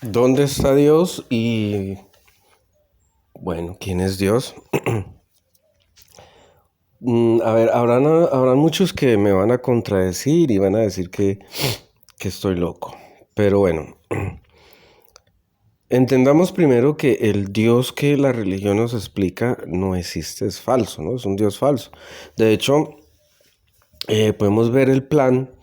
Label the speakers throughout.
Speaker 1: ¿Dónde está Dios? Y bueno, ¿quién es Dios? A ver, habrán muchos que me van a contradecir y van a decir que estoy loco. Pero bueno, entendamos primero que el Dios que la religión nos explica no existe, es falso, ¿no? Es un Dios falso. De hecho, podemos ver el plan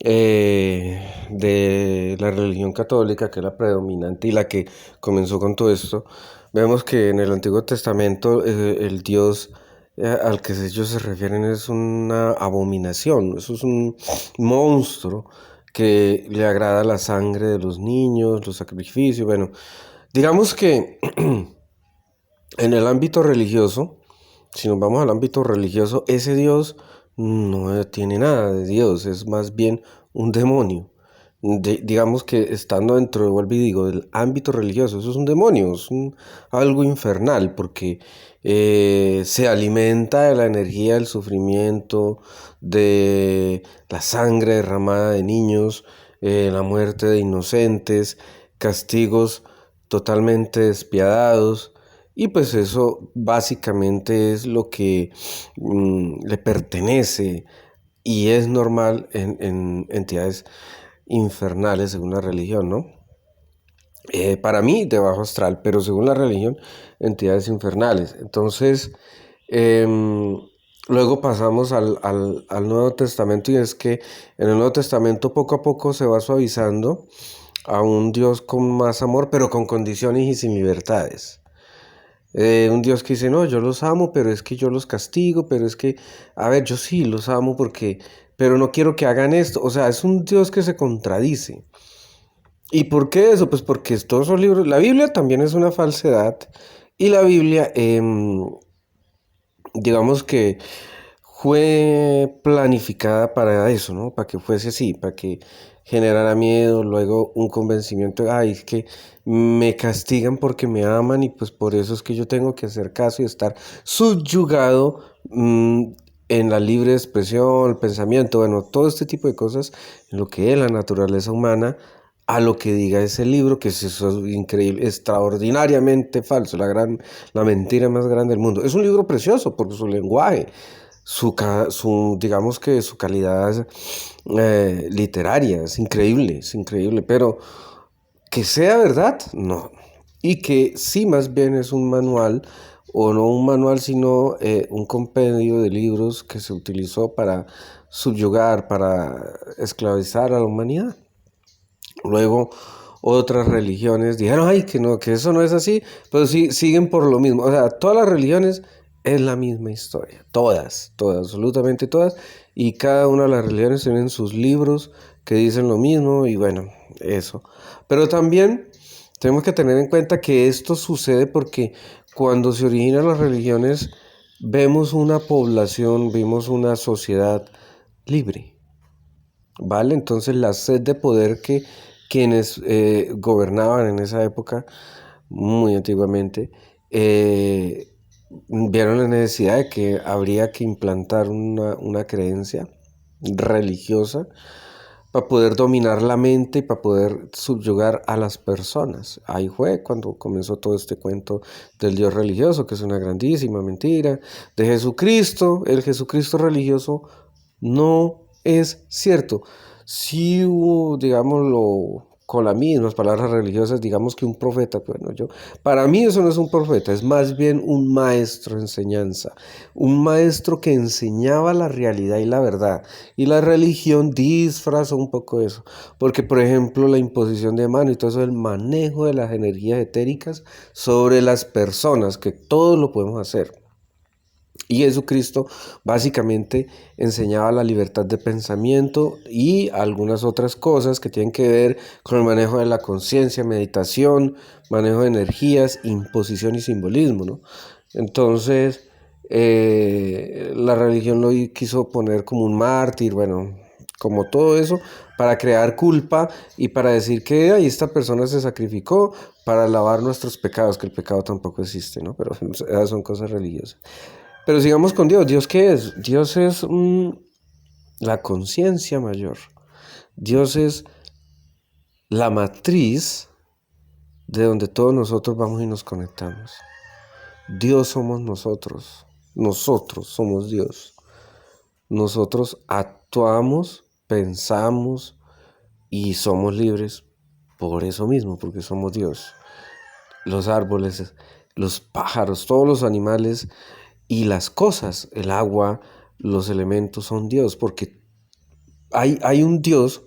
Speaker 1: de la religión católica, que es la predominante y la que comenzó con todo esto. Vemos que en el Antiguo Testamento el Dios al que ellos se refieren es una abominación, eso es un monstruo que le agrada la sangre de los niños, los sacrificios. Bueno, digamos que en el ámbito religioso, si nos vamos al ámbito religioso, ese Dios no tiene nada de Dios, es más bien un demonio. Digamos que estando dentro, vuelvo y digo, del ámbito religioso, eso es un demonio, algo infernal, porque se alimenta de la energía del sufrimiento, de la sangre derramada de niños, la muerte de inocentes, castigos totalmente despiadados. Y pues eso básicamente es lo que le pertenece y es normal en entidades infernales según la religión, ¿no? Para mí de bajo astral, pero según la religión, entidades infernales. Entonces, em, luego pasamos al Nuevo Testamento, y es que en el Nuevo Testamento poco a poco se va suavizando a un Dios con más amor, pero con condiciones y sin libertades. Un Dios que dice, no, yo los amo, pero es que yo los castigo, pero es que, a ver, yo sí los amo porque, pero no quiero que hagan esto. O sea, es un Dios que se contradice. ¿Y por qué eso? Pues porque todos esos libros, la Biblia también es una falsedad, y la Biblia, digamos que fue planificada para eso, ¿no? Para que fuese así, para que generara miedo, luego un convencimiento, ay, es que me castigan porque me aman y pues por eso es que yo tengo que hacer caso y estar subyugado en la libre expresión, el pensamiento, bueno, todo este tipo de cosas, en lo que es la naturaleza humana, a lo que diga ese libro, que es eso increíble, extraordinariamente falso, la mentira más grande del mundo. Es un libro precioso por su lenguaje, digamos que su calidad literaria es increíble, pero que sea verdad, no. Y que sí, más bien es un manual, o no un manual, sino un compendio de libros que se utilizó para subyugar, para esclavizar a la humanidad. Luego otras religiones dijeron, ay, que no, que eso no es así, pero sí siguen por lo mismo. O sea, todas las religiones es la misma historia, todas, absolutamente todas, y cada una de las religiones tienen sus libros que dicen lo mismo, y bueno, eso. Pero también tenemos que tener en cuenta que esto sucede porque cuando se originan las religiones, vemos una población, vimos una sociedad libre. ¿Vale? Entonces la sed de poder que quienes gobernaban en esa época, muy antiguamente, vieron la necesidad de que habría que implantar una creencia religiosa para poder dominar la mente y para poder subyugar a las personas. Ahí fue cuando comenzó todo este cuento del Dios religioso, que es una grandísima mentira, de Jesucristo. El Jesucristo religioso no es cierto. Si hubo, digámoslo, con las mismas palabras religiosas, digamos que un profeta, bueno, para mí eso no es un profeta, es más bien un maestro de enseñanza, un maestro que enseñaba la realidad y la verdad, y la religión disfrazó un poco eso, porque por ejemplo la imposición de mano y todo eso, el manejo de las energías etéricas sobre las personas, que todos lo podemos hacer. Y Jesucristo básicamente enseñaba la libertad de pensamiento y algunas otras cosas que tienen que ver con el manejo de la conciencia, meditación, manejo de energías, imposición y simbolismo, ¿no? Entonces, la religión lo quiso poner como un mártir, bueno, como todo eso, para crear culpa y para decir que ay, esta persona se sacrificó para lavar nuestros pecados, que el pecado tampoco existe, ¿no? Pero esas son cosas religiosas. Pero sigamos con Dios. ¿Dios qué es? Dios es la conciencia mayor. Dios es la matriz, de donde todos nosotros vamos y nos conectamos. Dios somos nosotros. Nosotros somos Dios. Nosotros actuamos, pensamos y somos libres por eso mismo, porque somos Dios. Los árboles, los pájaros, todos los animales y las cosas, el agua, los elementos son Dios, porque hay un Dios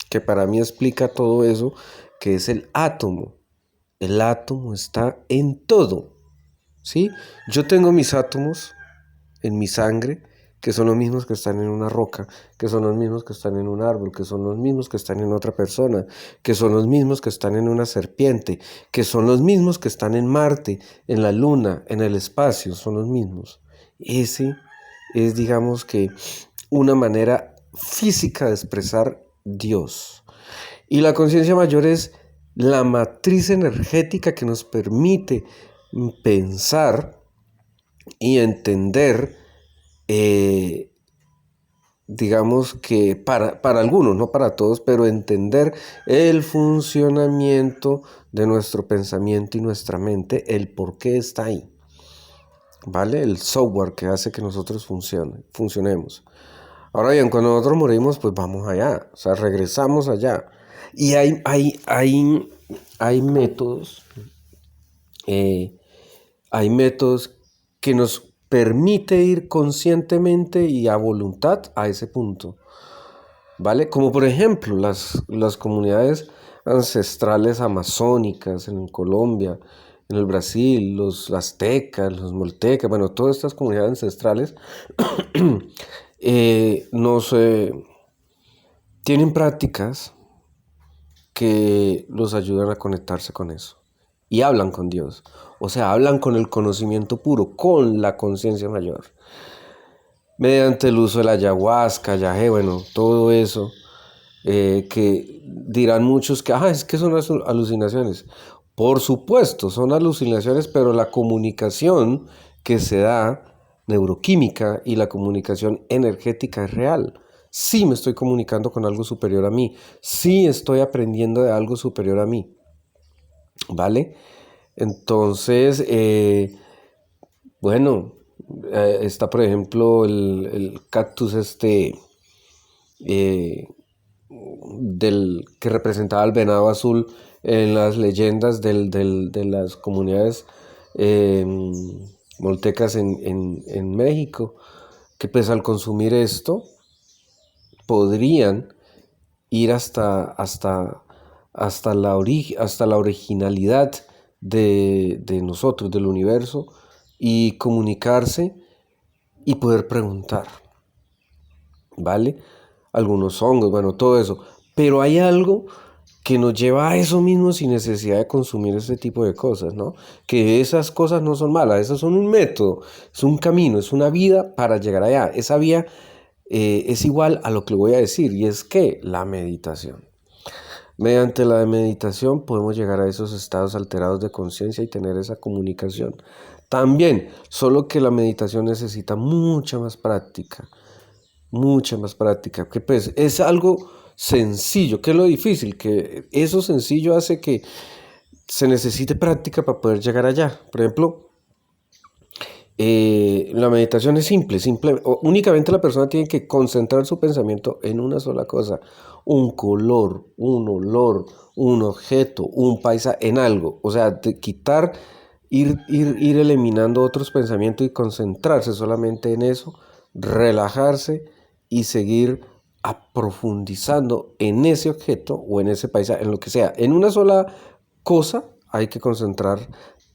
Speaker 1: que para mí explica todo eso, que es el átomo. El átomo está en todo, ¿sí? Yo tengo mis átomos en mi sangre, que son los mismos que están en una roca, que son los mismos que están en un árbol, que son los mismos que están en otra persona, que son los mismos que están en una serpiente, que son los mismos que están en Marte, en la Luna, en el espacio, son los mismos. Ese es, digamos que, una manera física de expresar Dios. Y la conciencia mayor es la matriz energética que nos permite pensar y entender, digamos que para algunos, no para todos, pero entender el funcionamiento de nuestro pensamiento y nuestra mente, el por qué está ahí, ¿vale? El software que hace que nosotros funcionemos. Ahora bien, cuando nosotros morimos, pues vamos allá, o sea, regresamos allá. Y hay métodos, eh, hay métodos que nos permite ir conscientemente y a voluntad a ese punto, ¿vale? Como por ejemplo las comunidades ancestrales amazónicas en Colombia, en el Brasil, los aztecas, los moltecas, bueno, todas estas comunidades ancestrales tienen prácticas que los ayudan a conectarse con eso. Y hablan con Dios. O sea, hablan con el conocimiento puro, con la conciencia mayor. Mediante el uso de la ayahuasca, yagé, bueno, todo eso. Que dirán muchos que, es que son alucinaciones. Por supuesto, son alucinaciones, pero la comunicación que se da, neuroquímica y la comunicación energética es real. Sí me estoy comunicando con algo superior a mí. Sí estoy aprendiendo de algo superior a mí. ¿Vale? Entonces, bueno, está por ejemplo el cactus eh, que representaba al venado azul en las leyendas de las comunidades eh, moltecas en México, que pues al consumir esto podrían ir hasta la originalidad de nosotros, del universo, y comunicarse y poder preguntar, ¿vale? Algunos hongos, bueno, todo eso. Pero hay algo que nos lleva a eso mismo sin necesidad de consumir ese tipo de cosas, ¿no? Que esas cosas no son malas, esas son un método, es un camino, es una vida para llegar allá. Esa vía es igual a lo que le voy a decir, y es que la meditación. Mediante la meditación podemos llegar a esos estados alterados de conciencia y tener esa comunicación. También, solo que la meditación necesita mucha más práctica, que pues es algo sencillo, que es lo difícil, que eso sencillo hace que se necesite práctica para poder llegar allá. Por ejemplo, la meditación es simple, únicamente la persona tiene que concentrar su pensamiento en una sola cosa, un color, un olor, un objeto, un paisaje, en algo, o sea, de quitar, ir eliminando otros pensamientos y concentrarse solamente en eso, relajarse y seguir aprofundizando en ese objeto o en ese paisaje, en lo que sea, en una sola cosa hay que concentrar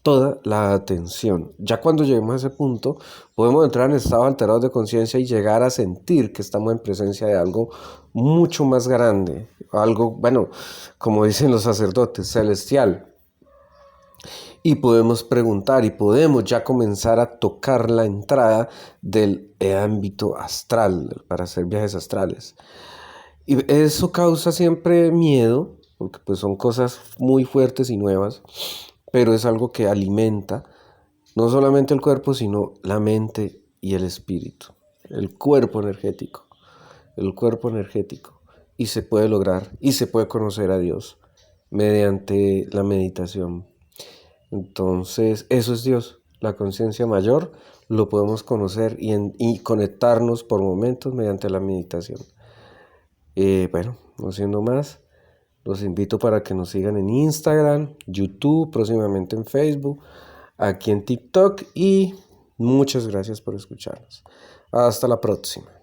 Speaker 1: toda la atención. Ya cuando lleguemos a ese punto, podemos entrar en estados alterados de conciencia y llegar a sentir que estamos en presencia de algo mucho más grande, algo, bueno, como dicen los sacerdotes, celestial. Y podemos preguntar y podemos ya comenzar a tocar la entrada del ámbito astral para hacer viajes astrales. Y eso causa siempre miedo, porque pues son cosas muy fuertes y nuevas, pero es algo que alimenta no solamente el cuerpo, sino la mente y el espíritu, el cuerpo energético, y se puede lograr y se puede conocer a Dios mediante la meditación. Entonces, eso es Dios, la conciencia mayor, lo podemos conocer y conectarnos por momentos mediante la meditación. Bueno, no siendo más, los invito para que nos sigan en Instagram, YouTube, próximamente en Facebook, aquí en TikTok y muchas gracias por escucharnos. Hasta la próxima.